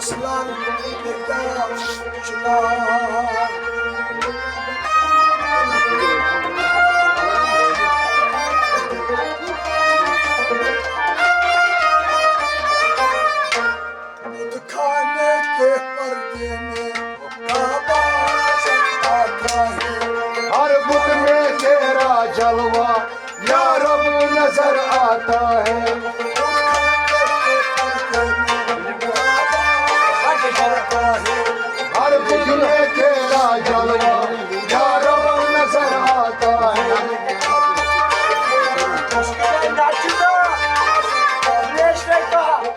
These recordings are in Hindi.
aslan bektaşlar. बुध खाने के पर्दे में काबा आता है। हर बुत में तेरा जलवा या रब नजर आता है। हर बुत में तेरा जलवा या रब नजर आता है।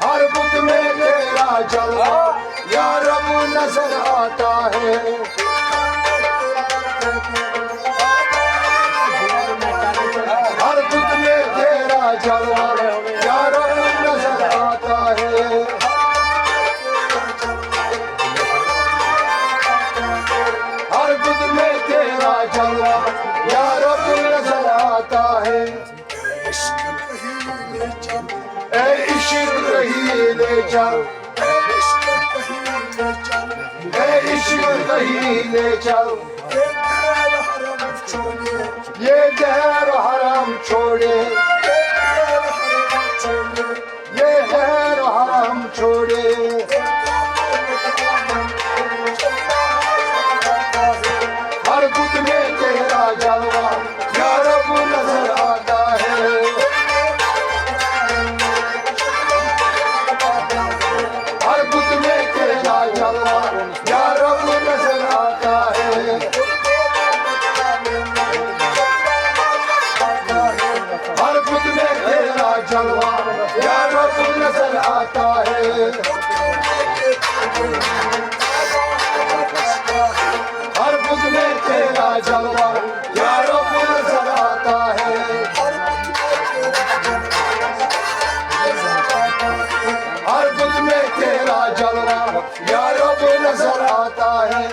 हर बुत में तेरा जलवा या रब नजर आता है। हर बुत में तेरा जलवा या रब नजर आता है। हर बुत में तेरा जलवा या रब नजर आता है। इश्क कहीं ले चल, ए इश्क कहीं ले चल, इश्क कहीं ले चल, ए इश्क कहीं ले चल। ये गैर हरम छोड़े, ये गैर हराम छोड़े, ये गैर हरम छोड़े। ये गैर हराम छोड़े। हर बुत में तेरा जलवा या रब नजर आता है। हर बुत में तेरा जलवा या रब नजर आता है। हर बुत में तेरा जलवा या रब नजर आता है। हर बुत में तेरा जलवा या रब नजर आता है। हर बुत में तेरा जलवा या रब नजर आता है।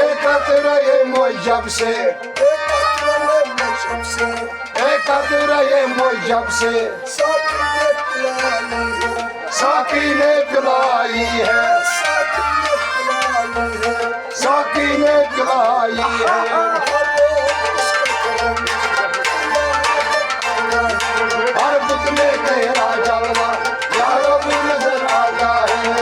एक कतरा ये मुजब से, एक कतरा ये मुजब से साकी ने पिलाई है, साकी ने पिलाई है। हर बुत में तेरा जलवा या रब नजर आता है।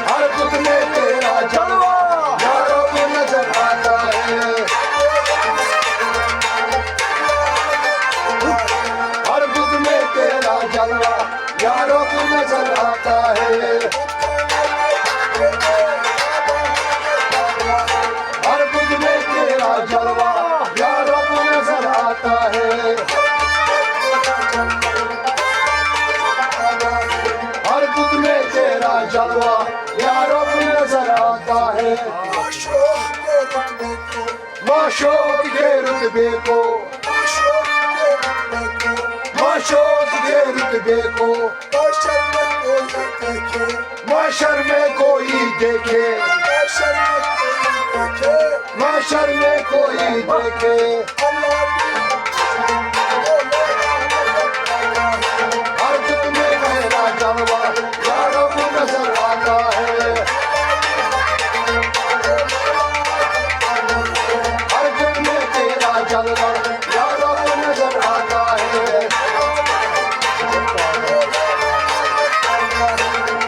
हर बुत में तेरा जलवा या रब नजर आता है। हर बुत में तेरा जलवा या रब नजर आता है। हर बुत में तेरा जलवा या रब नजर आता है। हर बुत में तेरा जलवा या रब नजर आता है। माशोक के रुतबे को, माशोक के रुतबे को माशर में कोई देखे, माशर में कोई देखे। हर बुत में तेरा जलवा या रब नजर आता है। हर बुत में तेरा जलवा या रब नजर आता है।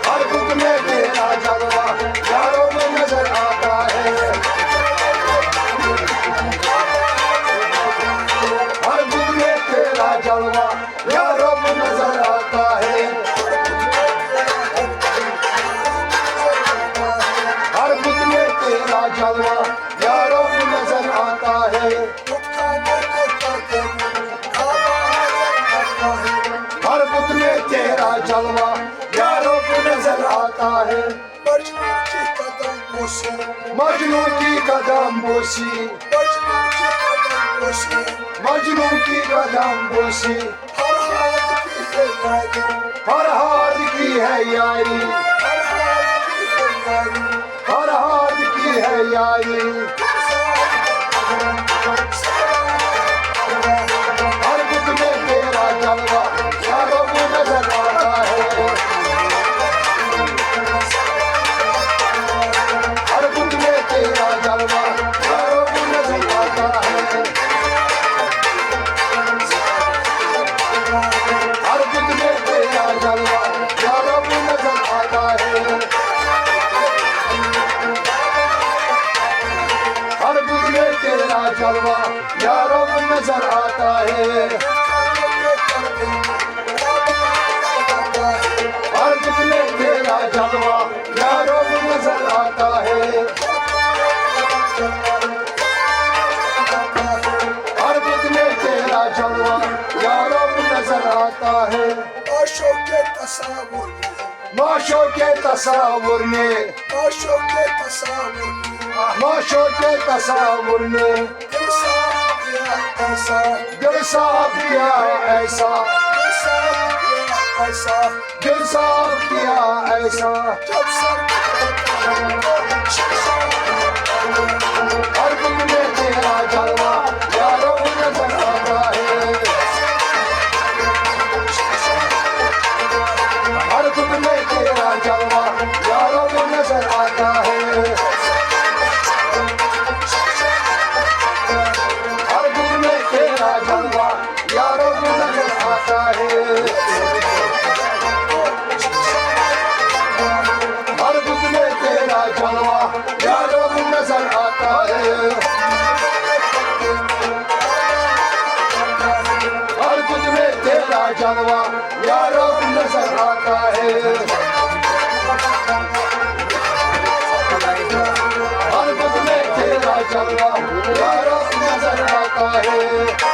हर बुत में तेरा जलवा या रब नजर आता है। हर बुत में तेरा जलवा या रब नजर आता है। हर बुत में तेरा जलवा या रब नजर आता है। हर बुत में तेरा जलवा या रब नजर आता है। मजनू की कदम बोसी, मजनू की कदम बोसी। फरहाद की है यारी, फरहाद की है यारी। हर बुत में तेरा है। हर दुख में तेरा जलवा यारो नजर आता है। हर दुख में तेरा जलवा यारो नजर आता है। माशों के तस्वुर में, माशों के तस्वुर में, माशों के तस्वुर में, माशों के तस्वुर में दिल साफ किया ऐसा, दिल साफ किया ऐसा, दिल साफ किया ऐसा, दिल साफ किया ऐसा। जब सर हर दुख में तेरा जलवा यारो नजर आता है। हर दुख में तेरा जलवा यारो नजर आता है। हर दुख में तेरा जलवा यारो नजर आता है। हर दुख में तेरा जलवा यारो नजर आता है। हर दुख में तेरा जलवा यारो नजर आता है। हर दुख में तेरा जलवा यारो नजर आता है।